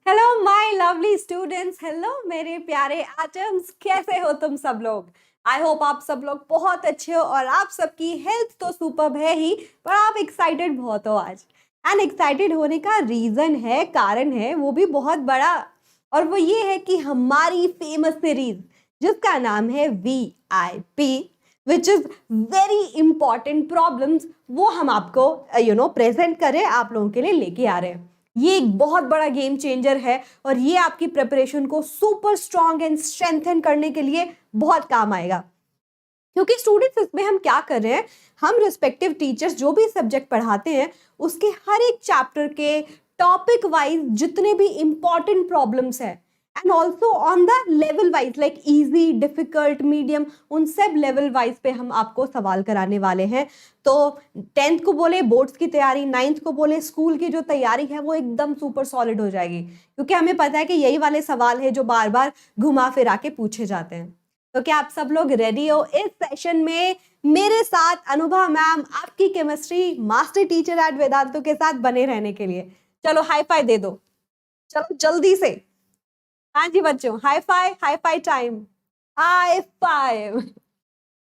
Hello my lovely students, hello मेरे प्यारे atoms, कैसे हो तुम सब लोग। आई होप आप सब लोग बहुत अच्छे हो और आप सबकी हेल्थ तो सुपर्ब है ही, पर आप एक्साइटेड बहुत हो आज। एंड एक्साइटेड होने का रीजन है, कारण है, वो भी बहुत बड़ा। और वो ये है कि हमारी फेमस सीरीज जिसका नाम है VIP, which is very important problems, वो हम आपको प्रेजेंट करें, आप लोगों के लिए लेके आ रहे हैं। ये एक बहुत बड़ा गेम चेंजर है और ये आपकी प्रिपरेशन को सुपर स्ट्रॉन्ग एंड स्ट्रेंथन करने के लिए बहुत काम आएगा। क्योंकि स्टूडेंट्स, इसमें हम क्या कर रहे हैं, हम रिस्पेक्टिव टीचर्स जो भी सब्जेक्ट पढ़ाते हैं उसके हर एक चैप्टर के टॉपिक वाइज जितने भी इंपॉर्टेंट प्रॉब्लम्स हैं and also on the level wise like easy, difficult, medium, उन सब लेवल वाइज पे हम आपको सवाल कराने वाले हैं। तो 10th को बोले बोर्ड्स की तैयारी, 9th को बोले स्कूल की जो तैयारी है वो एकदम सुपर सॉलिड हो जाएगी, क्योंकि हमें पता है कि यही वाले सवाल है जो बार बार घुमा फिरा के पूछे जाते हैं। तो क्या आप सब लोग रेडी हो इस सेशन में मेरे साथ अनुभा मैम, आपकी केमिस्ट्री मास्टर टीचर एट वेदांतो के साथ बने रहने के लिए? चलो हाई फाई दे दो, चलो जल्दी से। हाँ जी बच्चों, hi fi time, high five.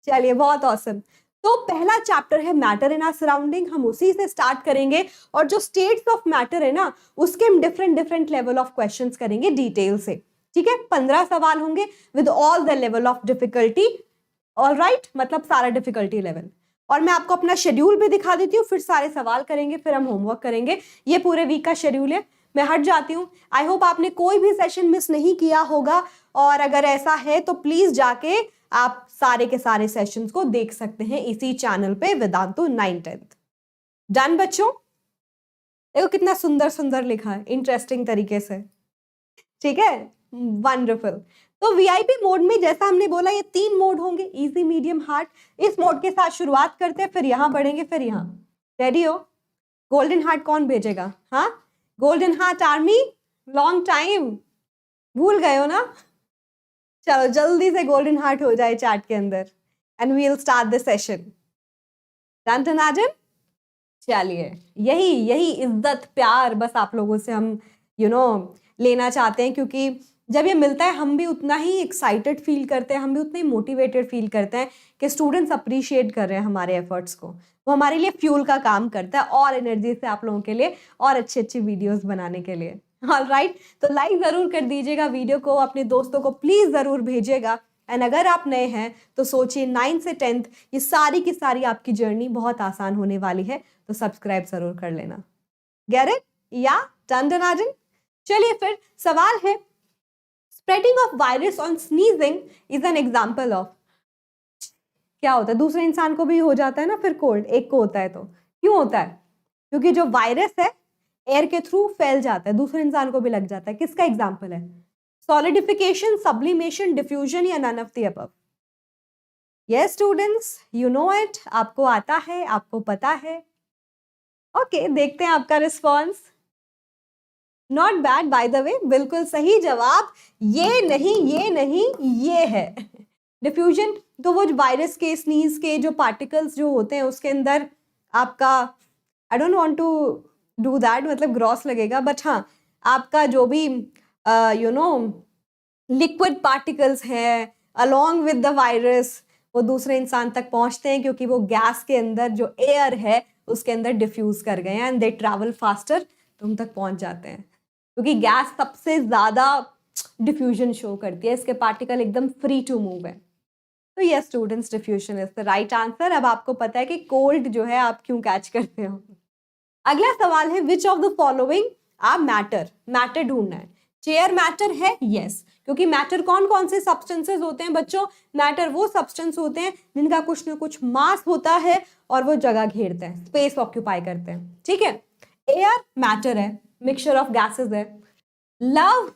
चलिए, बहुत ऑसम। तो पहला चैप्टर है मैटर इन आवर सराउंडिंग, हम उसी से स्टार्ट करेंगे। और जो स्टेट्स ऑफ मैटर है ना, उसके हम different different level of questions करेंगे डिटेल से। ठीक है, 15 सवाल होंगे with all the level of difficulty. All right, मतलब सारा डिफिकल्टी लेवल। और मैं आपको अपना शेड्यूल भी दिखा देती हूँ, फिर सारे सवाल करेंगे, फिर हम होमवर्क करेंगे। ये पूरे वीक का शेड्यूल है। मैं हट जाती हूँ। आई होप आपने कोई भी सेशन मिस नहीं किया होगा, और अगर ऐसा है तो प्लीज जाके आप सारे के सारे सेशंस को देख सकते हैं इसी चैनल पे, वेदांतो 9th-10th। डन बच्चों? देखो कितना सुंदर सुंदर लिखा है, इंटरेस्टिंग तरीके से। ठीक है, वंडरफुल। तो वीआईपी मोड में जैसा हमने बोला, ये 3 मोड होंगे, इजी, मीडियम, हार्ड। इस मोड के साथ शुरुआत करते हैं, फिर यहां बढ़ेंगे, फिर यहां। रेडी हो? गोल्डन हार्ट कौन भेजेगा? हाँ, golden heart army, long time भूल गए हो ना? चलो जल्दी से गोल्डन हार्ट हो जाए चैट के अंदर and we will start the session. Done टनाजन? चलिए, यही यही इज्जत प्यार बस आप लोगों से हम लेना चाहते हैं, क्योंकि जब ये मिलता है हम भी उतना ही एक्साइटेड फील करते हैं, हम भी उतने ही मोटिवेटेड फील करते हैं कि स्टूडेंट्स अप्रिशिएट कर रहे हैं हमारे एफर्ट्स को। वो हमारे लिए फ्यूल का काम करता है, और एनर्जी से आप लोगों के लिए और अच्छी अच्छी वीडियोस बनाने के लिए। ऑल राइट, तो लाइक जरूर कर दीजिएगा वीडियो को, अपने दोस्तों को प्लीज जरूर भेजिएगा। एंड अगर आप नए हैं तो सोचिए 9th से 10th ये सारी की सारी आपकी जर्नी बहुत आसान होने वाली है, तो सब्सक्राइब जरूर कर लेना। Get it? या डन टनाजन? चलिए फिर सवाल है, spreading of virus on sneezing is an example of. क्या होता है? दूसरे इंसान को भी हो जाता है ना फिर कोल्ड, एक को होता है तो क्यों होता है? क्योंकि जो वायरस है एयर के थ्रू फैल जाता है, दूसरे इंसान को भी लग जाता है। किसका एग्जाम्पल है? सॉलिडिफिकेशन, सब्लिमेशन, डिफ्यूजन, या none of the above? Yes students, you know it, आपको आता है, आपको पता है। ओके, देखते हैं आपका response. Not bad by the way, बिल्कुल सही जवाब। ये नहीं, ये नहीं, ये है डिफ्यूजन। तो वो वायरस के, स्नीज के जो पार्टिकल्स जो होते हैं उसके अंदर आपका, I don't want to do that, मतलब ग्रॉस लगेगा, बट हाँ, आपका जो भी लिक्विड पार्टिकल्स हैं अलोंग विद द वायरस, वो दूसरे इंसान तक पहुंचते हैं, क्योंकि वो गैस के अंदर जो एयर है उसके अंदर डिफ्यूज कर गए हैं एंड दे ट्रैवल फास्टर, तुम तक पहुंच जाते हैं, क्योंकि गैस सबसे ज्यादा डिफ्यूजन शो करती है, इसके पार्टिकल एकदम फ्री टू मूव है। तो yes students, diffusion is the right answer. अब आपको पता है कि कोल्ड जो है आप क्यों कैच करते हो। अगला सवाल है, which of the following are matter? Matter ढूंढना है। चेयर मैटर है? यस, क्योंकि मैटर कौन कौन से सब्सटेंसेस होते हैं बच्चों? मैटर वो सब्सटेंस होते हैं जिनका कुछ ना कुछ मास होता है और वो जगह घेरते हैं, स्पेस ऑक्यूपाई करते हैं। ठीक है, एयर मैटर है, मिक्सचर ऑफ गैसेस है। लव,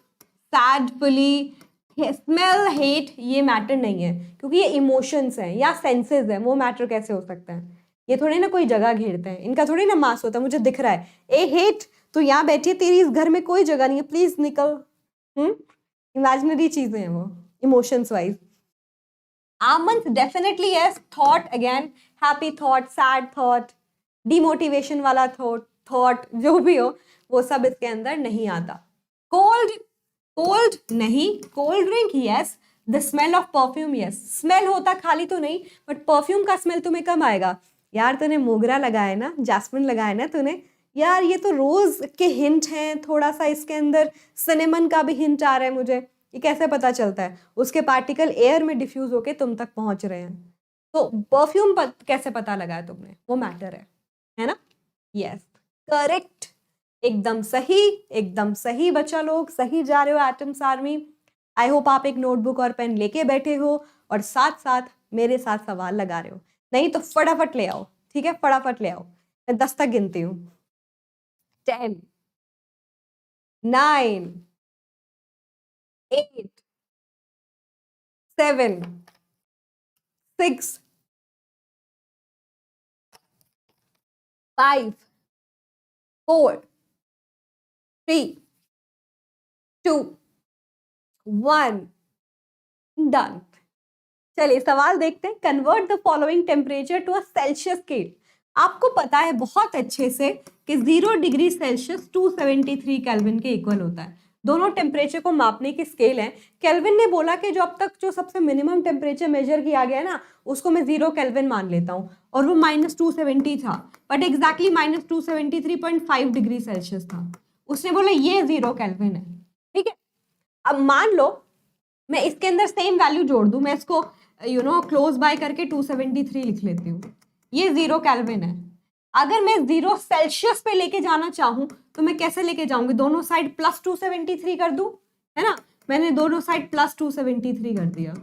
सैडफुली, स्मेल, हेट, ये मैटर नहीं है, क्योंकि ये इमोशंस हैं या सेंसेस हैं। वो मैटर कैसे हो सकते हैं? ये थोड़ी ना कोई जगह घेरते हैं, इनका थोड़ी ना मास होता है। मुझे दिख रहा है, ए हेट, तो यहाँ बैठी है, तेरी इस घर में कोई जगह नहीं है, प्लीज निकल। इमेजिनरी चीजें हैं वो, इमोशंस वाइज। आमंस definitely yes. Thought again, happy thought, sad thought, demotivation वाला थॉट, जो भी हो वो सब इसके अंदर नहीं आता। कोल्ड, कोल्ड नहीं, cold drink yes, the smell of perfume yes, smell होता खाली तो नहीं, बट परफ्यूम का स्मेल तुम्हें कम आएगा। यार तूने मोगरा लगाया ना, जैस्मिन लगाया ना तूने, यार ये तो रोज के हिंट हैं, थोड़ा सा इसके अंदर सिनेमन का भी हिंट आ रहा है मुझे, ये कैसे पता चलता है? उसके पार्टिकल एयर में डिफ्यूज होके तुम तक पहुंच रहे हैं, तो परफ्यूम कैसे पता लगाया तुमने, वो मैटर है ना? यस, करेक्ट, एकदम सही, एकदम सही बच्चा लोग, सही जा रहे हो एटम्स आर्मी। आई होप आप एक नोटबुक और पेन लेके बैठे हो और साथ साथ मेरे साथ सवाल लगा रहे हो, नहीं तो फटाफट ले आओ, ठीक है, फटाफट ले आओ, मैं 10 तक गिनती हूँ। 10, 9, 8, 7, 6, 5, 4, 3, 2, 1, डन। चलिए सवाल देखते हैं। Convert the following temperature to a Celsius scale. आपको पता है बहुत अच्छे से कि 0 डिग्री सेल्सियस 273 केल्विन के इक्वल होता है। दोनों टेम्परेचर को मापने की स्केल है। केल्विन ने बोला कि जो अब तक जो सबसे मिनिमम टेम्परेचर मेजर किया गया ना, उसको मैं 0 केल्विन मान लेता हूँ, और वो -270 था, बट एग्जैक्टली -273.5 डिग्री सेल्सियस था। उसने बोला ये 0 केल्विन है, ठीक है। अब मान लो मैं इसके अंदर सेम वैल्यू जोड़ दूं, मैं इसको क्लोज बाय करके 273 लिख लेती हूँ, ये 0 केल्विन है। अगर मैं 0 सेल्सियस पे लेके जाना चाहूं तो मैं कैसे लेके जाऊंगी? दोनों साइड +273 कर दूं, है ना? मैंने दोनों साइड +273 कर दिया।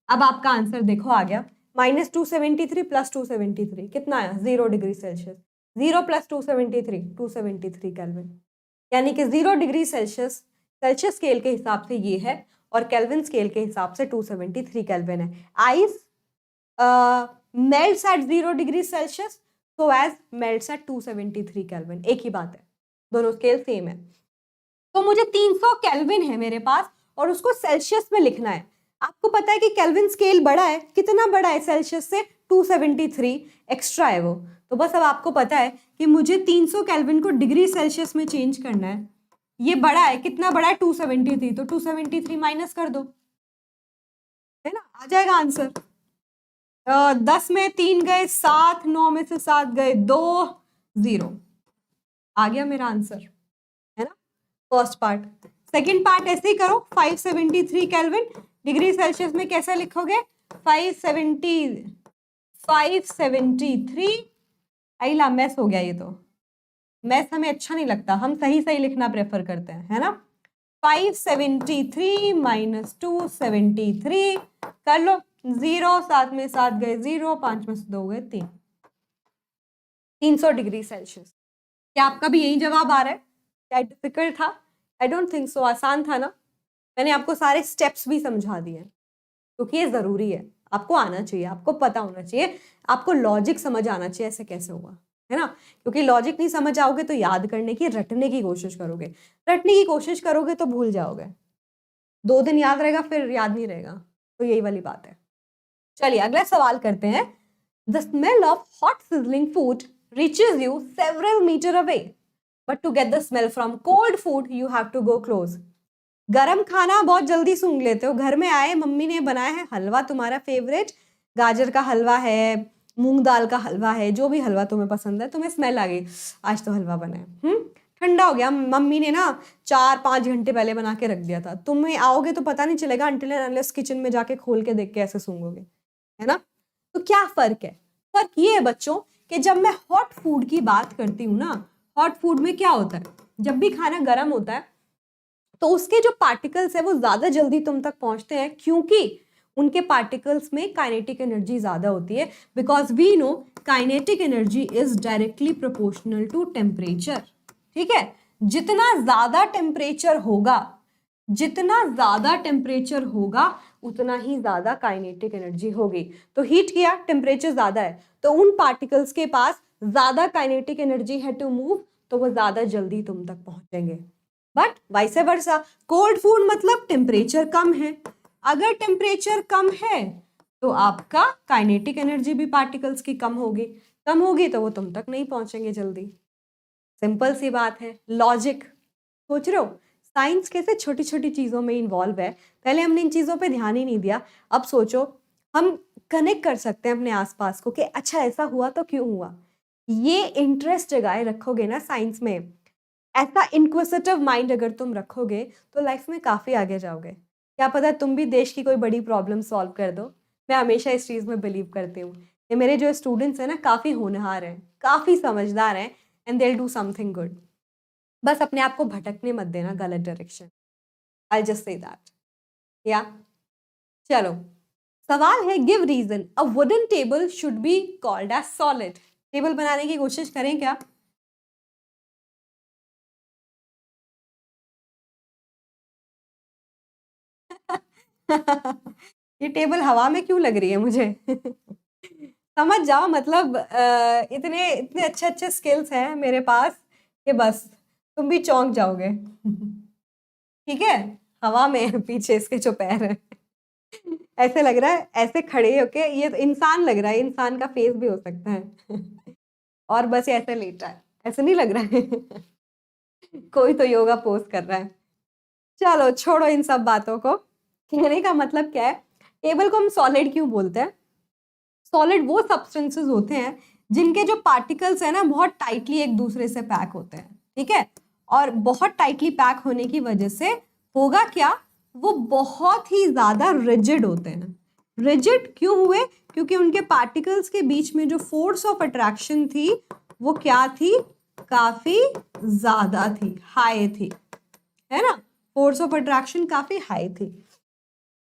अब आपका आंसर देखो आ गया, -273 + 273 कितना आया? 0 डिग्री सेल्सियस। 0 + 273 273 केल्विन, यानी कि 0 डिग्री सेल्सियस सेल्सियस स्केल के हिसाब से ये है, और केल्विन स्केल के हिसाब से 273 केल्विन है। Ice melts at 0 degree Celsius, so as melts at 273 kelvin, एक ही बात है, दोनों स्केल सेम है। तो मुझे 300 केल्विन है मेरे पास और उसको सेल्सियस में लिखना है। आपको पता है कि केल्विन स्केल बड़ा है, कितना बड़ा है सेल्सियस से? 273 एक्स्ट्रा है वो। तो बस अब आपको पता है कि मुझे 300 केल्विन को डिग्री सेल्सियस में चेंज करना है। ये बड़ा है, कितना बड़ा है? 273, तो 273 माइनस कर दो, है ना, आ जाएगा आंसर। 10 में 3 गए 7, 9 में से 7 गए 2, 0, आ गया मेरा आंसर, है ना, फर्स्ट पार्ट। सेकंड पार्ट ऐसे ही करो, 573 केल्विन डिग्री सेल्सियस में कैसे लिखोगे? 573, अला मैस हो गया, ये तो मैस हमें अच्छा नहीं लगता, हम सही सही लिखना प्रेफर करते हैं, है ना। 573 माइनस 273 कर लो, 0, 7 में 7 गए 0, 5 में से 2 गए 3, 300 डिग्री सेल्सियस। क्या आपका भी यही जवाब आ रहा है? क्या डिफिकल्ट था? आई डोंट थिंक सो, आसान था ना। मैंने आपको सारे स्टेप्स भी समझा दिए, क्योंकि ये जरूरी है, आपको आना चाहिए, आपको पता होना चाहिए, आपको लॉजिक समझ आना चाहिए, ऐसे कैसे होगा, है ना। क्योंकि लॉजिक नहीं समझ आओगे तो याद करने की, रटने की कोशिश करोगे, रटने की कोशिश करोगे तो भूल जाओगे, 2 दिन याद रहेगा फिर याद नहीं रहेगा, तो यही वाली बात है। चलिए अगला सवाल करते हैं। The smell of hot sizzling food reaches you several meter away, but to get the smell from cold food you have to go close. गरम खाना बहुत जल्दी सूंघ लेते हो, घर में आए मम्मी ने बनाया है हलवा, तुम्हारा फेवरेट गाजर का हलवा है, मूंग दाल का हलवा है, जो भी हलवा तुम्हें पसंद है, तुम्हें स्मेल आ गई, आज तो हलवा बना है, ठंडा हो गया, मम्मी ने ना 4-5 घंटे पहले बना के रख दिया था, तुम्हें आओगे तो पता नहीं चलेगा अनटिल एंड अनलेस किचन में जाके खोल के देख के ऐसे सूंघोगे, है ना। तो क्या फर्क है? फर्क ये है बच्चों कि जब मैं हॉट फूड की बात करती हूँ ना, हॉट फूड में क्या होता है, जब भी खाना गर्म होता है तो उसके जो पार्टिकल्स है वो ज्यादा जल्दी तुम तक पहुंचते हैं, क्योंकि उनके पार्टिकल्स में काइनेटिक एनर्जी ज्यादा होती है, because we know kinetic energy is directly proportional to temperature, ठीक है। जितना ज्यादा टेम्परेचर होगा, जितना ज्यादा टेम्परेचर होगा उतना ही ज्यादा काइनेटिक एनर्जी होगी। तो हीट किया, टेम्परेचर ज्यादा है, तो उन पार्टिकल्स के पास ज्यादा काइनेटिक एनर्जी है टू मूव, तो वो ज्यादा जल्दी तुम तक पहुंचेंगे। But vice versa, cold food मतलब टेम्परेचर कम है, अगर टेम्परेचर कम है तो आपका काइनेटिक एनर्जी भी पार्टिकल्स की कम होगी, कम होगी तो वो तुम तक नहीं पहुंचेंगे जल्दी। सिंपल सी बात है, लॉजिक, सोच रहे हो साइंस कैसे छोटी छोटी चीजों में इन्वॉल्व है, पहले हमने इन चीजों पे ध्यान ही नहीं दिया। अब सोचो हम कनेक्ट कर सकते हैं अपने आसपास को कि अच्छा ऐसा हुआ तो क्यों हुआ। ये इंटरेस्ट जगाए रखोगे ना साइंस में, ऐसा इंक्विजिटिव माइंड अगर तुम रखोगे तो लाइफ में काफी आगे जाओगे। क्या पता तुम भी देश की कोई बड़ी प्रॉब्लम सॉल्व कर दो। मैं हमेशा इस चीज में बिलीव करती हूँ। ये मेरे जो स्टूडेंट्स हैं ना काफी होनहार हैं, काफी समझदार हैं, and they will do something good. बस अपने आप को भटकने मत देना गलत direction. I just say that. या चलो, सवाल है give reason a wooden table should be called as solid. Table बनाने की कोशिश करें क्या? ये टेबल हवा में क्यों लग रही है मुझे? समझ जाओ मतलब इतने इतने अच्छे अच्छे स्किल्स हैं मेरे पास कि बस तुम भी चौंक जाओगे। ठीक है, हवा में है पीछे इसके जो पैर है। ऐसे लग रहा है ऐसे खड़े होके, ये तो इंसान लग रहा है, इंसान का फेस भी हो सकता है। और बस ये ऐसे लेटा है, ऐसे नहीं लग रहा है। कोई तो योगा पोज कर रहा है। चलो छोड़ो इन सब बातों को। कहने का मतलब क्या है, टेबल को हम सॉलिड क्यों बोलते हैं? सॉलिड वो सब्सटेंसेस होते हैं जिनके जो पार्टिकल्स है ना बहुत टाइटली एक दूसरे से पैक होते हैं। ठीक है, और बहुत टाइटली पैक होने की वजह से होगा क्या, वो बहुत ही ज्यादा रिजिड होते हैं। रिजिड क्यों हुए? क्योंकि उनके पार्टिकल्स के बीच में जो फोर्स ऑफ अट्रैक्शन थी वो क्या थी, काफी ज्यादा थी, हाई थी, है ना। फोर्स ऑफ अट्रैक्शन काफी हाई थी।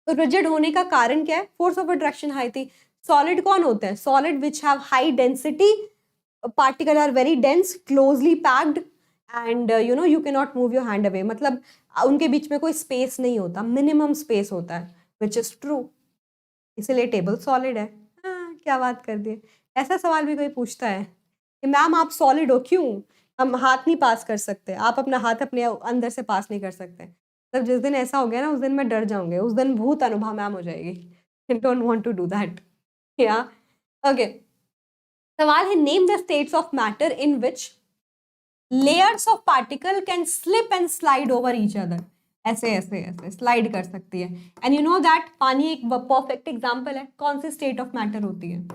तो रिजिड होने का कारण क्या है? फोर्स ऑफ अट्रैक्शन हाई थी। सॉलिड कौन होते हैं? Solid which have high density, particle are very dense, closely packed, and you know you can not move your hand away. मतलब उनके बीच में कोई स्पेस नहीं होता, मिनिमम स्पेस होता है, विच इज ट्रू। इसलिए टेबल सॉलिड है। हाँ, क्या बात कर दी। ऐसा सवाल भी कोई पूछता है कि मैम आप सॉलिड हो क्यों? हम हाथ नहीं पास कर सकते, आप अपना हाथ अपने अंदर से पास नहीं कर सकते। तब जिस दिन ऐसा हो गया ना उस दिन मैं डर जाऊंगी, उस दिन भूत अनुभव मैम हो जाएगी। Don't want to do that. या ओके, सवाल है name the states of matter in which layers of particle can slip and slide over each other. ऐसे ऐसे ऐसे स्लाइड कर सकती है। एंड यू नो दैट पानी एक परफेक्ट एग्जांपल है। कौन सी स्टेट ऑफ मैटर होती है?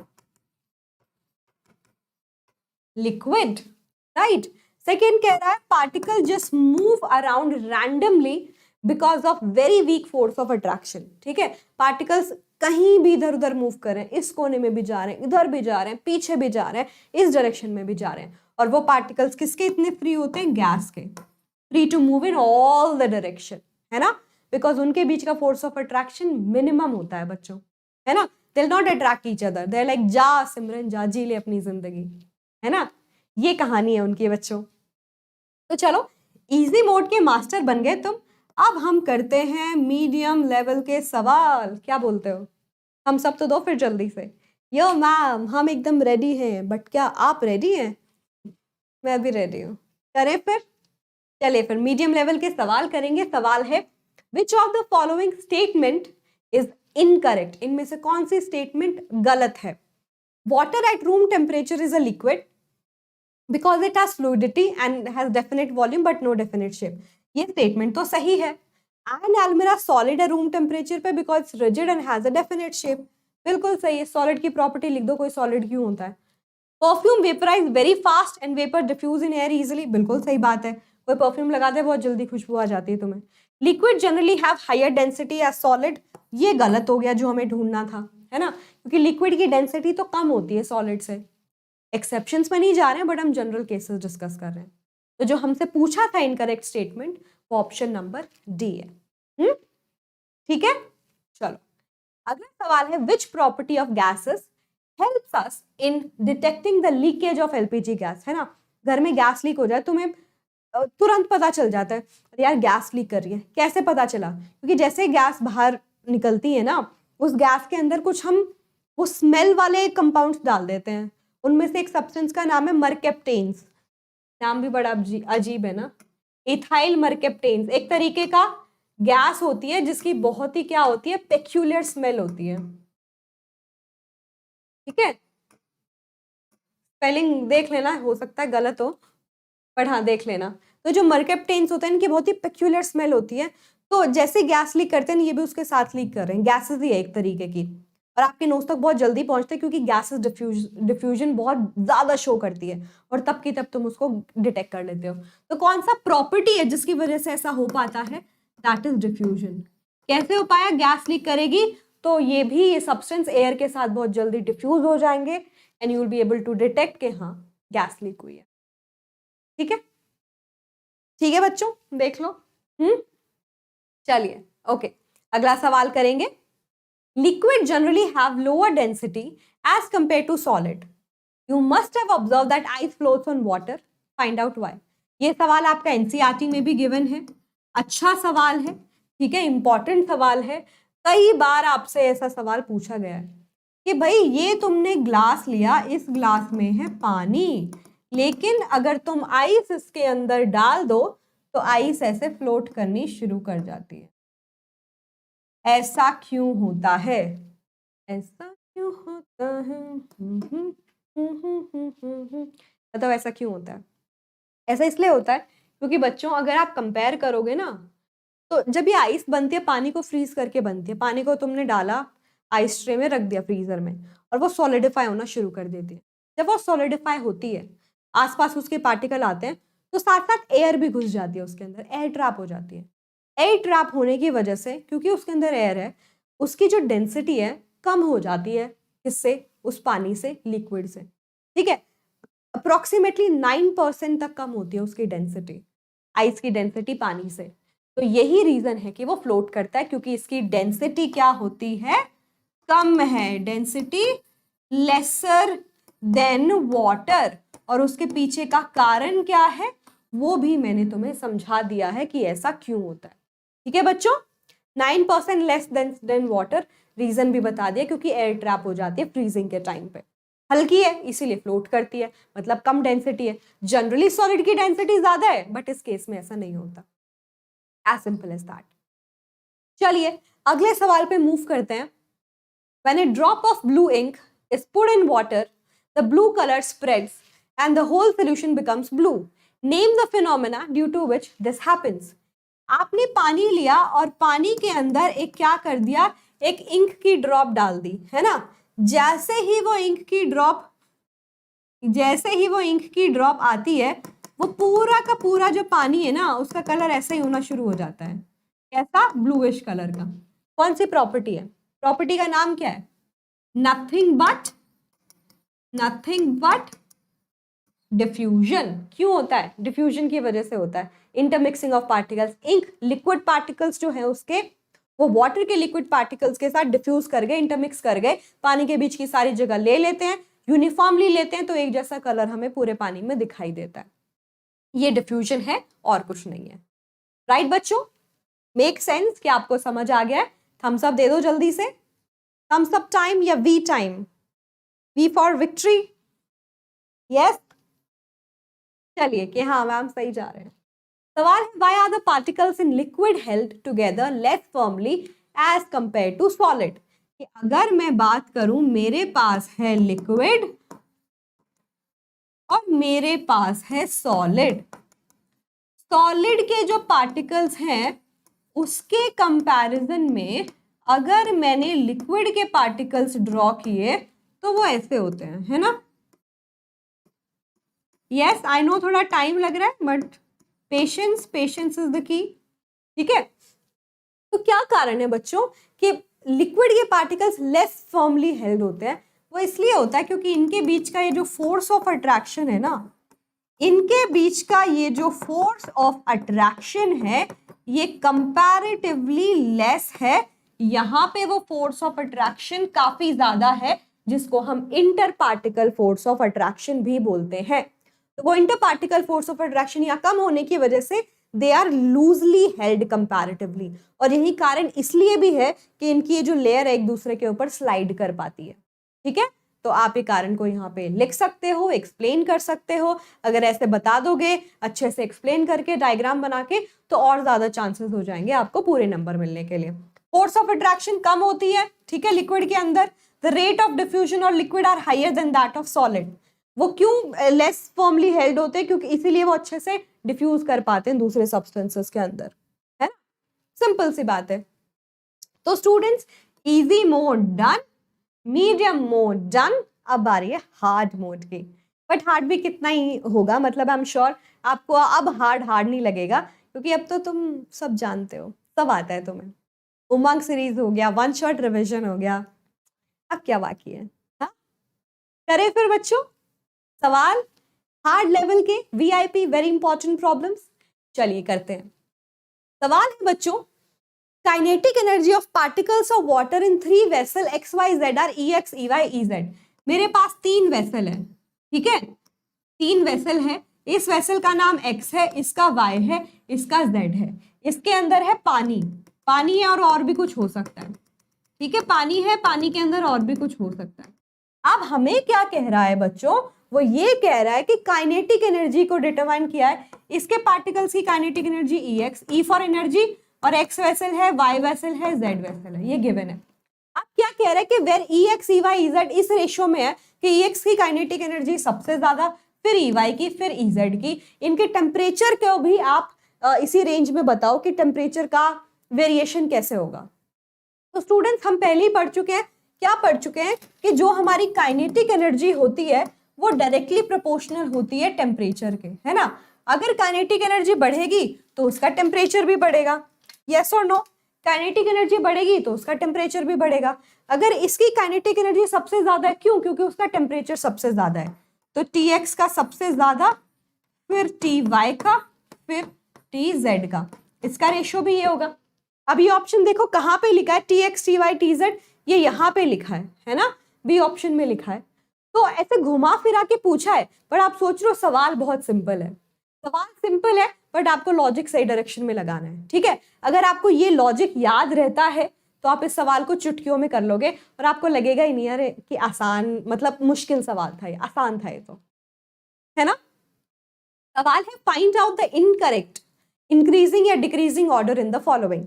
Liquid, right. सेकेंड कह रहा है particle just move around randomly because of very weak force of attraction. ठीक है, पार्टिकल्स कहीं भी इधर उधर मूव कर रहे हैं, इस कोने में भी जा रहे हैं, इधर भी जा रहे हैं, पीछे भी जा रहे हैं, इस डायरेक्शन में भी जा रहे हैं। और वो पार्टिकल्स किसके इतने फ्री होते हैं? गैस के। Free to move in all the direction, है ना, बिकॉज उनके बीच का फोर्स ऑफ अट्रैक्शन मिनिमम होता है बच्चों, है ना। They will not attract each other, they are like जा सिमरन जा, जी ले अपनी जिंदगी, है ना। ये कहानी है उनकी बच्चों। तो चलो, इजी मोड के मास्टर बन गए तुम। अब हम करते हैं मीडियम लेवल के सवाल। क्या बोलते हो? हम सब तो दो फिर जल्दी से। यो मैम हम एकदम रेडी हैं, बट क्या आप रेडी हैं? मैं भी रेडी हूँ। करें फिर? चलिए फिर मीडियम लेवल के सवाल करेंगे। सवाल है which of the following statement is incorrect. इनमें से कौन सी स्टेटमेंट गलत है? Water at room temperature is a liquid because it has fluidity and has definite volume but no definite shape। ये स्टेटमेंट तो सही है। एंड एल्मिरा सॉलिड है रूम टेम्परेचर पे because it's rigid and has a definite shape. बिल्कुल सही है। Solid की प्रॉपर्टी लिख दो, कोई सॉलिड क्यों होता है। Perfume vaporise very fast and vapour diffuse in air easily. बिल्कुल सही बात है। कोई परफ्यूम लगा दे बहुत जल्दी खुशबू आ जाती है तुम्हें। Liquid generally have higher density as solid. ये गलत हो गया जो हमें ढूंढना था, है ना, क्योंकि लिक्विड की डेंसिटी तो कम होती है सॉलिड से। एक्सेप्शंस में नहीं जा रहे हैं बट हम जनरल केसेस डिस्कस कर रहे हैं। तो जो हमसे पूछा था इनकरेक्ट स्टेटमेंट वो ऑप्शन नंबर डी है। ठीक है, चलो अगला सवाल है which property of gases helps us in detecting the leakage of LPG gas. है ना, घर में गैस लीक हो जाए तुम्हें तुरंत पता चल जाता है यार गैस लीक कर रही है। कैसे पता चला? क्योंकि जैसे गैस बाहर निकलती है ना, उस गैस के अंदर कुछ हम वो स्मेल वाले कंपाउंड्स डाल देते हैं। उनमें से एक सब्सटेंस का नाम है मरकेप्टेन्स। नाम भी बड़ा अजीब है ना, इथाइल मरकेप्टेन्स। एक तरीके का गैस होती है जिसकी बहुत ही क्या होती है, पेक्यूलियर स्मेल होती है। ठीक है, स्पेलिंग देख लेना, हो सकता है गलत हो, पर हाँ देख लेना। तो जो मर्केप्टेन्स होते हैं इनकी बहुत ही पेक्यूलर स्मेल होती है, तो जैसे गैस लीक करते हैं ये भी उसके साथ लीक कर रहे हैं, गैसेस ही है एक तरीके की, और आपके नोज तक बहुत जल्दी पहुंचते हैं क्योंकि गैसेस डिफ्यूजन बहुत ज्यादा शो करती है और तब की तब तुम उसको डिटेक्ट कर लेते हो। तो कौन सा प्रॉपर्टी है जिसकी वजह से ऐसा हो पाता है? That is diffusion. कैसे हो पाया? गैस लीक करेगी तो ये भी, ये सब्सटेंस एयर के साथ बहुत जल्दी डिफ्यूज हो जाएंगे and you will be able to detect कि हाँ गैस लीक हुई है। ठीक है, ठीक है बच्चों, देख लो। चलिए ओके, अगला सवाल करेंगे। Liquid generally have lower density as compare to solid. You must have observe that ice floats on water, find out why. ये सवाल आपका एनसीईआरटी में भी गिवन है, अच्छा सवाल है, ठीक है, इंपॉर्टेंट सवाल है। कई बार आपसे ऐसा सवाल पूछा गया है कि भाई ये तुमने ग्लास लिया, इस ग्लास में है पानी, लेकिन अगर तुम आइस इसके अंदर डाल दो तो आइस ऐसे फ्लोट करनी शुरू कर जाती है। ऐसा क्यों होता है? ऐसा क्यों होता है? मतलब ऐसा क्यों होता है? ऐसा इसलिए होता है क्योंकि बच्चों अगर आप कंपेयर करोगे ना, तो जब ये आइस बनती है पानी को फ्रीज करके बनती है, पानी को तुमने डाला आइस ट्रे में रख दिया फ्रीजर में और वो सॉलिडिफाई होना शुरू कर देती है। जब वो सॉलिडिफाई होती है, आसपास उसके पार्टिकल आते हैं, तो साथ साथ एयर भी घुस जाती है उसके अंदर, एयर ट्रैप हो जाती है। एयर ट्रैप होने की वजह से, क्योंकि उसके अंदर एयर है, उसकी जो डेंसिटी है कम हो जाती है। किससे? उस पानी से, लिक्विड से। ठीक है, अप्रोक्सीमेटली 9% तक कम होती है उसकी डेंसिटी, आइस की डेंसिटी पानी से। तो यही रीजन है कि वो फ्लोट करता है, क्योंकि इसकी डेंसिटी क्या होती है? कम है, डेंसिटी लेसर देन वाटर। और उसके पीछे का कारण क्या है वो भी मैंने तुम्हें समझा दिया है कि ऐसा क्यों होता है। ठीक है बच्चों, 9% लेस देन वाटर, रीजन भी बता दिया, क्योंकि एयर ट्रैप हो जाती है फ्रीजिंग के टाइम पे। हल्की है इसीलिए फ्लोट करती है, मतलब कम डेंसिटी है। जनरली सॉलिड की डेंसिटी ज्यादा है, बट इस केस में ऐसा नहीं होता। As simple as that. चलिए अगले सवाल पे मूव करते हैं। When a drop of blue ink is put in water, the blue color spreads and the whole solution becomes blue. Name the phenomena due to which this happens. आपने पानी लिया और पानी के अंदर एक क्या कर दिया, एक इंक की ड्रॉप डाल दी, है ना। जैसे ही वो इंक की ड्रॉप आती है, वो पूरा का पूरा जो पानी है ना, उसका कलर ऐसे ही होना शुरू हो जाता है। कैसा? ब्लूइश कलर का। कौन सी प्रॉपर्टी है? प्रॉपर्टी का नाम क्या है? Nothing but diffusion. क्यों होता है? डिफ्यूजन की वजह से होता है। Intermixing of particles, ink liquid particles जो है उसके, वो वाटर के लिक्विड पार्टिकल्स के साथ डिफ्यूज कर गए, इंटरमिक्स कर गए, पानी के बीच की सारी जगह ले लेते हैं, यूनिफॉर्मली लेते हैं, तो एक जैसा कलर हमें पूरे पानी में दिखाई देता है। ये डिफ्यूजन है और कुछ नहीं है। राइट बच्चों, मेक सेंस? कि आपको समझ आ गया है? थम्स अप दे दो जल्दी से। थम्स अप टाइम या V time? V for victory, yes. चलिए कि हाँ मैम सही जा रहे हैं। सवाल है, why are the particles in liquid held together less firmly as compare to solid. कि अगर मैं बात करूं, मेरे पास है लिक्विड और मेरे पास है सॉलिड। सॉलिड के जो पार्टिकल्स हैं उसके कंपैरिजन में अगर मैंने लिक्विड के पार्टिकल्स ड्रॉ किए तो वो ऐसे होते हैं, है ना। यस आई नो थोड़ा टाइम लग रहा है, but patience is the key. ठीक है, तो क्या कारण है बच्चों कि लिक्विड के पार्टिकल्स लेस फर्मली हेल्ड होते हैं? वो इसलिए होता है क्योंकि इनके बीच का ये जो फोर्स ऑफ अट्रैक्शन है ना, इनके बीच का ये जो फोर्स ऑफ अट्रैक्शन है ये कंपैरेटिवली लेस है। यहाँ पे वो फोर्स ऑफ अट्रैक्शन काफी ज्यादा है, जिसको हम inter particle force of attraction भी बोलते हैं। तो वो inter particle force of attraction यहाँ कम होने की वजह से they are loosely held comparatively, और यही कारण इसलिए भी है कि इनकी ये जो लेयर है एक दूसरे के ऊपर स्लाइड कर पाती है। ठीक है, तो आप ये कारण को यहाँ पे लिख सकते हो, एक्सप्लेन कर सकते हो। अगर ऐसे बता दोगे अच्छे से एक्सप्लेन करके डायग्राम बना के, तो और ज्यादा चांसेस हो जाएंगे आपको पूरे नंबर मिलने के लिए। फोर्स ऑफ अट्रैक्शन कम होती है, ठीक है, लिक्विड के अंदर। द रेट ऑफ डिफ्यूजन और liquid are higher than that of solid. वो क्यों लेस फर्मली हेल्ड होते हैं? क्योंकि इसीलिए वो अच्छे से डिफ्यूज कर पाते हैं दूसरे सब्सटेंसेस के अंदर, है ना? सिंपल सी बात है। तो students, easy mode done, medium mode done, अब आ रही है हार्ड मोड की। बट हार्ड भी कितना ही होगा, मतलब आई एम श्योर आपको अब हार्ड नहीं लगेगा, क्योंकि अब तो तुम सब जानते हो, सब आता है तुम्हें। उमंग सीरीज हो गया, वन शॉट रिविजन हो गया, अब क्या बाकी है? हाँ, करें फिर बच्चों सवाल हार्ड लेवल के, वीआईपी वेरी इंपॉर्टेंट प्रॉब्लम्स। चलिए करते हैं। सवाल है बच्चों, kinetic energy of particles of water in 3 vessel X Y Z are E X E Y E Z. मेरे पास 3 वेसल है, ठीक है, 3 वेसल है। इस वेसल का नाम x है, इसका y है, इसका z है। इसके अंदर है पानी, पानी है और भी कुछ हो सकता है, ठीक है, पानी है, पानी के अंदर और भी कुछ हो सकता है। अब हमें क्या कह रहा है बच्चों, वो ये कह रहा है कि काइनेटिक एनर्जी को डिटरमाइन किया है, इसके पार्टिकल्स की kinetic energy E X, E for energy, और एक्स वेसल है, वाई वेसल है, जेड वेसल है, ये गिवन है। अब क्या कह रहा है कि where E X E Y E Z इस रेशियो में है कि ई एक्स की काइनेटिक एनर्जी सबसे ज्यादा, फिर ई वाई की, फिर ई जेड की। इनके टेम्परेचर को भी आप इसी रेंज में बताओ कि टेम्परेचर का वेरिएशन कैसे होगा। तो स्टूडेंट्स हम पहले ही पढ़ चुके हैं, क्या पढ़ चुके हैं कि जो हमारी काइनेटिक एनर्जी होती है वो डायरेक्टली प्रोपोर्शनल होती है टेम्परेचर के, है ना? अगर काइनेटिक एनर्जी बढ़ेगी तो उसका टेम्परेचर भी बढ़ेगा, यस और नो? काइनेटिक एनर्जी बढ़ेगी तो उसका टेम्परेचर भी बढ़ेगा। अगर इसकी काइनेटिक एनर्जी सबसे ज्यादा है, क्यों? क्योंकि उसका टेम्परेचर सबसे ज्यादा है, तो टी एक्स का सबसे ज्यादा, फिर टी वाई का, फिर टी जेड का, इसका रेशियो भी ये होगा। अब ये ऑप्शन देखो कहाँ पे लिखा है, T X T Y T Z, ये यहाँ पे लिखा है ना, बी ऑप्शन में लिखा है। तो ऐसे घुमा फिरा के पूछा है, पर आप सोच रहे हो सवाल बहुत सिंपल है। सवाल सिंपल है बट आपको लॉजिक सही डायरेक्शन में लगाना है, ठीक है? अगर आपको ये लॉजिक याद रहता है तो आप इस सवाल को चुटकियों में कर लोगे और आपको लगेगा ही नहीं यार कि आसान, मतलब मुश्किल सवाल था ये, आसान था ये, तो है ना? सवाल है find out the incorrect increasing या decreasing order in the following.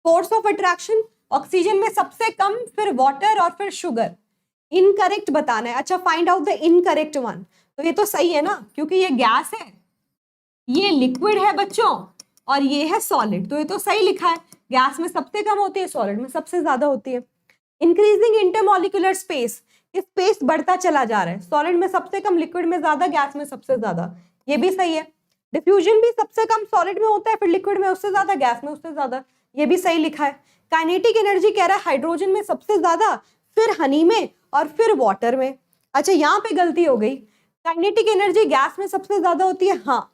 Force of attraction, oxygen में सबसे कम, फिर वाटर और फिर शुगर। इनकरेक्ट बताना है। अच्छा, find out the incorrect one, तो ये तो सही है ना, क्योंकि ये गैस है, ये लिक्विड है बच्चों, और ये है सॉलिड, तो ये तो सही लिखा है। गैस में सबसे कम होती है, सॉलिड में सबसे ज्यादा होती है। इंक्रीजिंग इंटरमोलिकुलर स्पेस, स्पेस बढ़ता चला जा रहा है, सॉलिड में सबसे कम, लिक्विड में ज्यादा, गैस में सबसे ज्यादा, ये भी सही है। डिफ्यूजन भी सबसे कम सॉलिड में होता है, फिर लिक्विड में उससे ज्यादा, गैस में उससे ज्यादा, ये भी सही लिखा है। काइनेटिक एनर्जी कह रहा है हाइड्रोजन में सबसे ज्यादा, फिर हनी में, और फिर वाटर में। अच्छा, यहाँ पे गलती हो गई, काइनेटिक एनर्जी गैस में सबसे ज्यादा होती है, हाँ,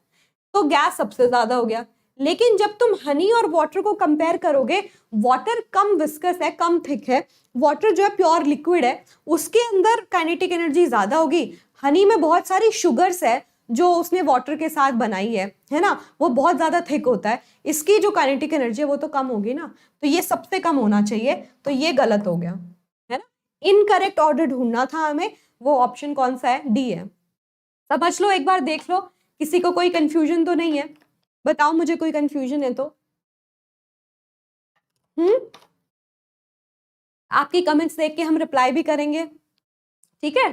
तो गैस सबसे ज्यादा हो गया। लेकिन जब तुम हनी और वाटर को कंपेयर करोगे, वाटर कम विस्कस है, कम थिक है, वाटर जो है प्योर लिक्विड है, उसके अंदर काइनेटिक एनर्जी ज्यादा होगी। हनी में बहुत सारी शुगर्स है जो उसने वाटर के साथ बनाई है ना, वो बहुत ज्यादा थिक होता है, इसकी जो काइनेटिक एनर्जी है वो तो कम होगी ना, तो ये सबसे कम होना चाहिए, तो ये गलत हो गया, है ना? इनकरेक्ट ऑर्डर ढूंढना था हमें, वो ऑप्शन कौन सा है? डी है। समझ लो, एक बार देख लो, किसी को कोई कंफ्यूजन तो नहीं है? बताओ मुझे, कोई कंफ्यूजन है तो? आपकी कमेंट्स देख के हम रिप्लाई भी करेंगे, ठीक है?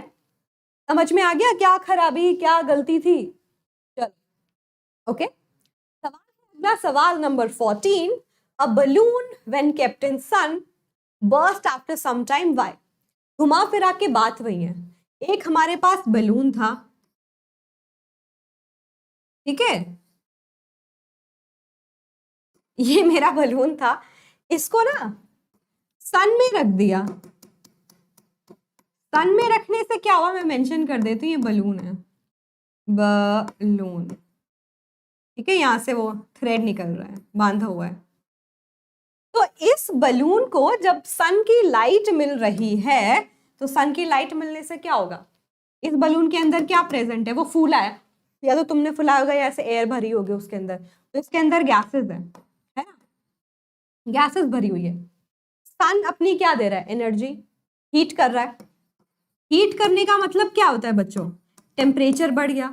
समझ में आ गया क्या खराबी, क्या गलती थी? चलो, ओके। अगला सवाल नंबर 14, a balloon when kept in sun burst after some time, why? घुमा फिरा के बात वही है, एक हमारे पास बलून था, ठीक है, ये मेरा बलून था, इसको ना सन में रख दिया। सन में रखने से क्या हुआ, मैं मेंशन कर देती हूँ, ये बलून है, बलून, ठीक है, यहां से वो थ्रेड निकल रहा है, बांधा हुआ है। तो इस बलून को जब सन की लाइट मिल रही है, तो सन की लाइट मिलने से क्या होगा, इस बलून के अंदर क्या प्रेजेंट है? वो फूला है, या तो तुमने फुलाया होगा या ऐसे एयर भरी होगी उसके अंदर, तो इसके अंदर गैसेस है ना, गैसेस भरी हुई है। सन अपनी क्या दे रहा है? एनर्जी, हीट कर रहा है। हीट करने का मतलब क्या होता है बच्चों? टेम्परेचर बढ़ गया।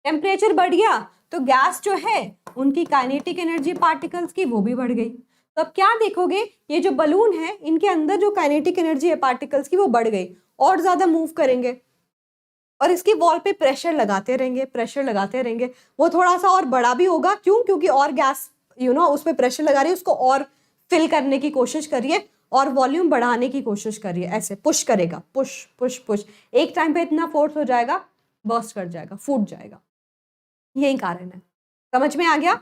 टेम्परेचर बढ़ गया तो गैस जो है उनकी काइनेटिक एनर्जी पार्टिकल्स की वो भी बढ़ गई। तो अब क्या देखोगे, ये जो बलून है इनके अंदर जो काइनेटिक एनर्जी है पार्टिकल्स की वो बढ़ गई, और ज्यादा मूव करेंगे, और इसकी वॉल पे प्रेशर लगाते रहेंगे, प्रेशर लगाते रहेंगे, वो थोड़ा सा और बड़ा भी होगा। क्यों? क्योंकि और गैस उस पर प्रेशर लगा रही है, उसको और फिल करने की कोशिश करिए और वॉल्यूम बढ़ाने की कोशिश करिए। ऐसे पुश करेगा, पुश पुश पुश, एक टाइम पे इतना फोर्स हो जाएगा, बर्स्ट कर जाएगा, फूट जाएगा। यही कारण है। समझ में आ गया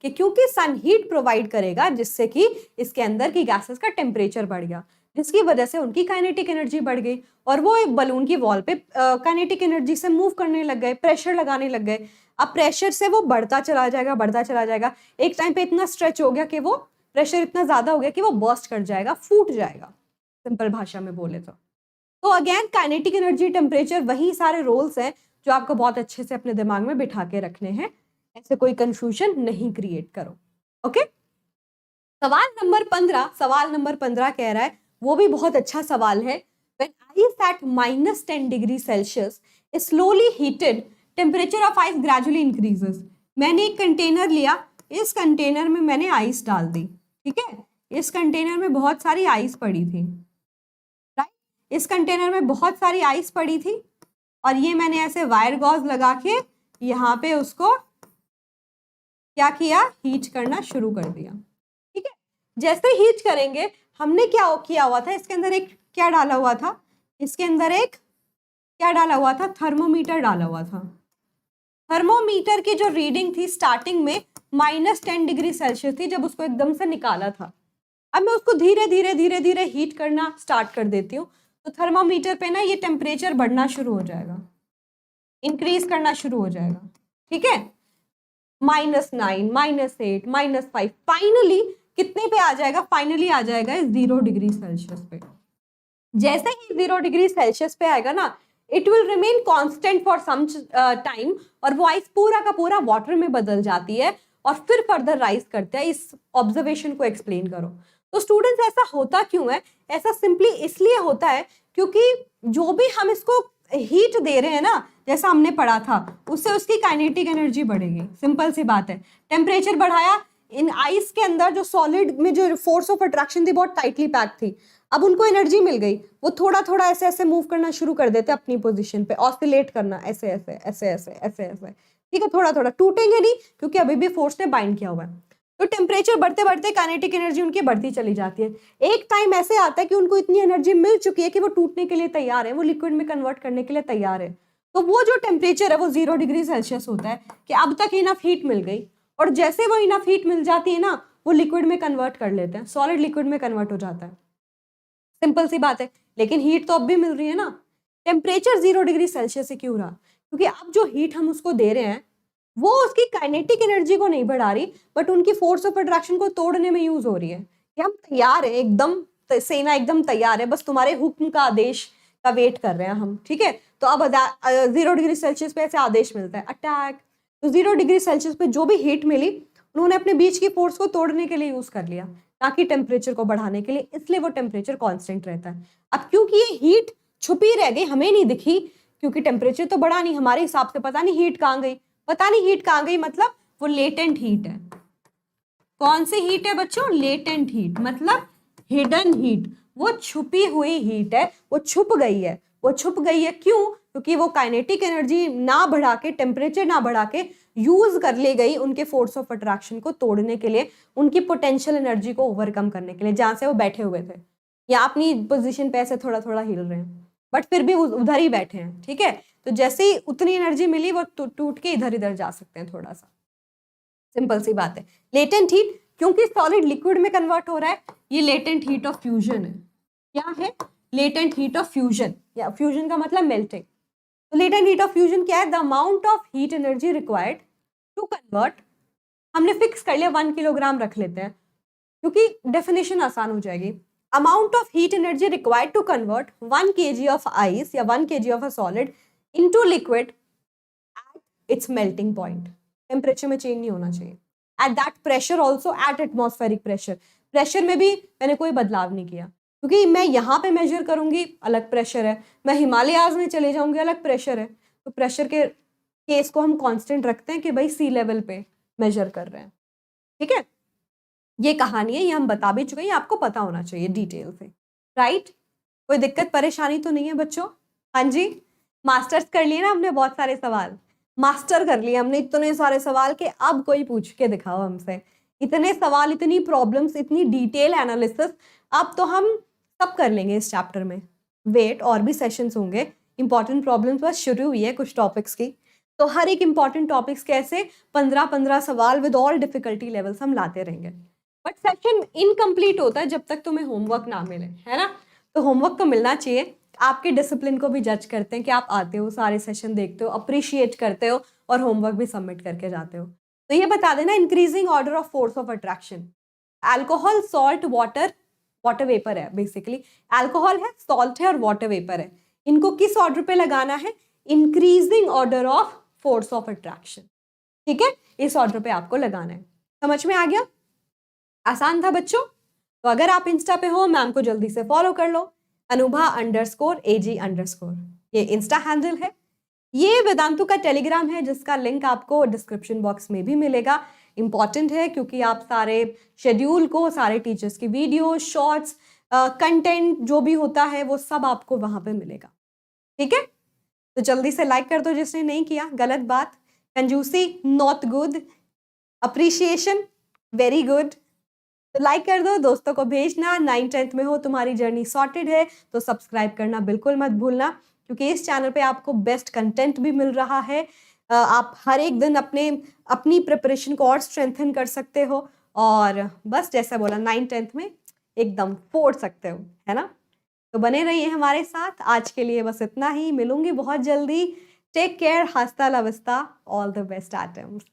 कि क्योंकि सन हीट प्रोवाइड करेगा जिससे कि इसके अंदर की गैसेस का टेम्परेचर बढ़ गया, जिसकी वजह से उनकी काइनेटिक एनर्जी बढ़ गई और वो एक बलून की वॉल पे काइनेटिक एनर्जी से मूव करने लग गए, प्रेशर लगाने लग गए। अब प्रेशर से वो बढ़ता चला जाएगा, बढ़ता चला जाएगा, एक टाइम पे इतना स्ट्रेच हो गया कि वो प्रेशर इतना ज्यादा हो गया कि वो बर्स्ट कर जाएगा, फूट जाएगा, सिंपल भाषा में बोले तो अगेन काइनेटिक एनर्जी, टेम्परेचर, वही सारे रोल्स हैं जो आपको बहुत अच्छे से अपने दिमाग में बिठा के रखने हैं। ऐसे कोई कंफ्यूजन नहीं क्रिएट करो। ओके, सवाल नंबर 15 कह रहा है, वो भी बहुत अच्छा सवाल है। When ice at -10 degree Celsius is slowly heated, temperature of ice gradually increases. मैंने एक कंटेनर लिया, इस कंटेनर में मैंने आइस डाल दी, ठीक है। इस कंटेनर में बहुत सारी आइस पड़ी थी, राइट। इस कंटेनर में बहुत सारी आइस पड़ी थी और ये मैंने ऐसे वायर गॉज लगा के यहाँ पे उसको क्या किया, हीट करना शुरू कर दिया, ठीक है। जैसे हीट करेंगे, हमने क्या किया हुआ था, इसके अंदर एक क्या डाला हुआ था, इसके अंदर एक क्या डाला हुआ था, थर्मोमीटर डाला हुआ था। थर्मोमीटर की जो रीडिंग थी स्टार्टिंग में -10 डिग्री सेल्सियस थी जब उसको एकदम से निकाला था। अब मैं उसको धीरे धीरे धीरे धीरे हीट करना स्टार्ट कर देती हूँ, तो थर्मोमीटर पे ना ये टेम्परेचर बढ़ना शुरू हो जाएगा, इंक्रीज करना शुरू हो जाएगा, ठीक है। -9, -8, -5, फाइनली कितने पे आ जाएगा, फाइनली आ जाएगा 0 डिग्री सेल्सियस पे। जैसे ही 0 डिग्री सेल्सियस पे आएगा ना, it will remain constant for some time और वो आइस पूरा का पूरा वाटर में बदल जाती है और फिर फर्दर राइज करते हैं। इस ऑब्जर्वेशन को एक्सप्लेन करो। तो स्टूडेंट्स, ऐसा होता क्यों है? ऐसा सिंपली इसलिए होता है क्योंकि जो भी हम इसको हीट दे रहे हैं ना, जैसा हमने पढ़ा था, उससे उसकी काइनेटिक एनर्जी बढ़ेगी। सिंपल सी बात है। टेम्परेचर बढ़ाया, इन आइस के अंदर जो सॉलिड में जो फोर्स ऑफ अट्रैक्शन थी बहुत टाइटली पैक थी, अब उनको एनर्जी मिल गई, वो थोड़ा थोड़ा ऐसे ऐसे मूव करना शुरू कर देते अपनी पोजीशन पे, ऑसिलेट करना ऐसे ऐसे ऐसे ऐसे ऐसे ऐसे, ठीक है। थोड़ा थोड़ा टूटेंगे नहीं क्योंकि अभी भी फोर्स ने बाइंड किया हुआ है। तो टेम्परेचर बढ़ते बढ़ते काइनेटिक एनर्जी उनकी बढ़ती चली जाती है। एक टाइम ऐसे आता है कि उनको इतनी एनर्जी मिल चुकी है कि वो टूटने के लिए तैयार है, वो लिक्विड में कन्वर्ट करने के लिए तैयार है। तो वो जो टेम्परेचर है वो 0 डिग्री सेल्सियस होता है कि अब तक इनफ हीट मिल गई, और जैसे वो इनफ हीट मिल जाती है ना, वो लिक्विड में कन्वर्ट कर लेते हैं, सॉलिड लिक्विड में कन्वर्ट हो जाता है। सिंपल सी बात है। लेकिन हीट तो अब भी मिल रही है ना। टेम्परेचर 0 डिग्री सेल्सियस से क्यों रहा? क्योंकि अब जो हीट हम उसको दे रहे हैं वो उसकी काइनेटिक एनर्जी को नहीं बढ़ा रही, बट उनकी फोर्स ऑफ अट्रैक्शन को तोड़ने में यूज हो रही है। कि हम तैयार है एकदम, सेना एकदम तैयार है, बस तुम्हारे हुक्म का आदेश का वेट कर रहे हैं हम, ठीक है। तो अब 0 डिग्री सेल्सियस पे ऐसे आदेश मिलता है, अटैक। तो 0 डिग्री सेल्सियस पे जो भी हीट मिली उन्होंने अपने बीच की फोर्स को तोड़ने के लिए यूज कर लिया, ताकि टेम्परेचर को बढ़ाने के लिए, इसलिए वो टेम्परेचर कांस्टेंट रहता है। अब क्योंकि ये हीट छुपी रह गई, हमें नहीं दिखी, क्योंकि टेम्परेचर तो बढ़ा नहीं, हमारे हिसाब से पता नहीं हीट कहाँ गई, पता नहीं हीट कहाँ गई, मतलब वो लेटेंट हीट है। कौन सी हीट है बच्चों? लेटेंट हीट, मतलब हिडन हीट, वो छुपी हुई हीट है, वो छुप गई है। वो छुप गई है क्यों? क्योंकि वो काइनेटिक एनर्जी ना बढ़ा के, टेम्परेचर ना बढ़ा के यूज कर ले गई उनके फोर्स ऑफ अट्रैक्शन को तोड़ने के लिए, उनकी पोटेंशियल एनर्जी को ओवरकम करने के लिए, जहां से वो बैठे हुए थे या अपनी पोजीशन पे ऐसे थोड़ा थोड़ा हिल रहे हैं, बट फिर भी उधर ही बैठे हैं, ठीक है। तो जैसे ही उतनी एनर्जी मिली, वो टूट के इधर इधर जा सकते हैं थोड़ा सा। सिंपल सी बात है। लेटेंट हीट, क्योंकि सॉलिड लिक्विड में कन्वर्ट हो रहा है, ये लेटेंट हीट ऑफ फ्यूजन है। क्या है? लेटेंट हीट ऑफ फ्यूजन, या फ्यूजन का मतलब मेल्टिंग। तो लेटेंट हीट ऑफ फ्यूजन क्या है? The amount of heat energy required to convert, हमने फिक्स कर लिया 1 किलोग्राम रख लेते हैं क्योंकि डेफिनेशन आसान हो जाएगी। Amount of heat energy required to convert 1 kg of ice या 1 kg of a solid into liquid at its melting point. Temperature में चेंज नहीं होना चाहिए। At that pressure also, at atmospheric pressure, pressure में भी मैंने कोई बदलाव नहीं किया, क्योंकि मैं यहाँ पे मेजर करूंगी अलग प्रेशर है, मैं हिमालयाज में चले जाऊंगी अलग प्रेशर है। तो प्रेशर के केस को हम कांस्टेंट रखते हैं कि भाई सी लेवल पे मेजर कर रहे हैं, ठीक है। ये कहानी है, ये हम बता भी चुके हैं, आपको पता होना चाहिए डिटेल से, राइट। कोई दिक्कत परेशानी तो नहीं है बच्चों? हाँ जी, मास्टर्स कर लिए ना हमने बहुत सारे सवाल, मास्टर कर लिए हमने इतने सारे सवाल के अब कोई पूछ के दिखाओ हमसे, इतने सवाल, इतनी प्रॉब्लम्स, इतनी डिटेल एनालिसिस, अब तो हम सब कर लेंगे इस चैप्टर में। वेट, और भी सेशंस होंगे, इंपॉर्टेंट प्रॉब्लम्स बस शुरू हुई है कुछ टॉपिक्स की, तो हर एक इंपॉर्टेंट टॉपिक्स के ऐसे 15-15 सवाल विद ऑल डिफिकल्टी लेवल्स हम लाते रहेंगे। बट सेशन इनकम्प्लीट होता है जब तक तुम्हें होमवर्क ना मिले, है ना? तो होमवर्क तो मिलना चाहिए, आपके डिसिप्लिन को भी जज करते हैं कि आप आते हो, सारे सेशन देखते हो, अप्रिशिएट करते हो और होमवर्क भी सबमिट करके जाते हो। तो ये बता देना, increasing order of force of attraction, alcohol, salt, water, water vapour है बेसिकली, अल्कोहल है, सॉल्ट है और वाटर वेपर है, इनको किस ऑर्डर पे लगाना है? Increasing order of force of attraction, ठीक है, इस ऑर्डर पे आपको लगाना है। समझ में आ गया? आसान था बच्चों? तो अगर आप इंस्टा पे हो, मैम को जल्दी से फॉलो कर लो, anubha_ag_, ये इंस्टा हैंडल है। ये वेदांतु का टेलीग्राम है जिसका लिंक आपको डिस्क्रिप्शन बॉक्स में भी मिलेगा। इंपॉर्टेंट है क्योंकि आप सारे शेड्यूल को, सारे टीचर्स की वीडियो, शॉर्ट्स, कंटेंट जो भी होता है वो सब आपको वहां पे मिलेगा, ठीक है? तो जल्दी से लाइक कर दो जिसने नहीं किया, गलत बात, कंजूसी not good, appreciation very good. तो लाइक कर दो, दोस्तों को भेजना, 9th-10th में हो, तुम्हारी जर्नी सॉर्टेड है तो सब्सक्राइब करना बिल्कुल मत भूलना, क्योंकि इस चैनल पे आपको बेस्ट कंटेंट भी मिल रहा है। आप हर एक दिन अपनी प्रिपरेशन को और स्ट्रेंथन कर सकते हो और बस जैसा बोला 9th-10th में एकदम फोड़ सकते हो, है ना? तो बने रहिए हमारे साथ। आज के लिए बस इतना ही, मिलूंगी बहुत जल्दी। Take care, hasta la vista, all the best atoms.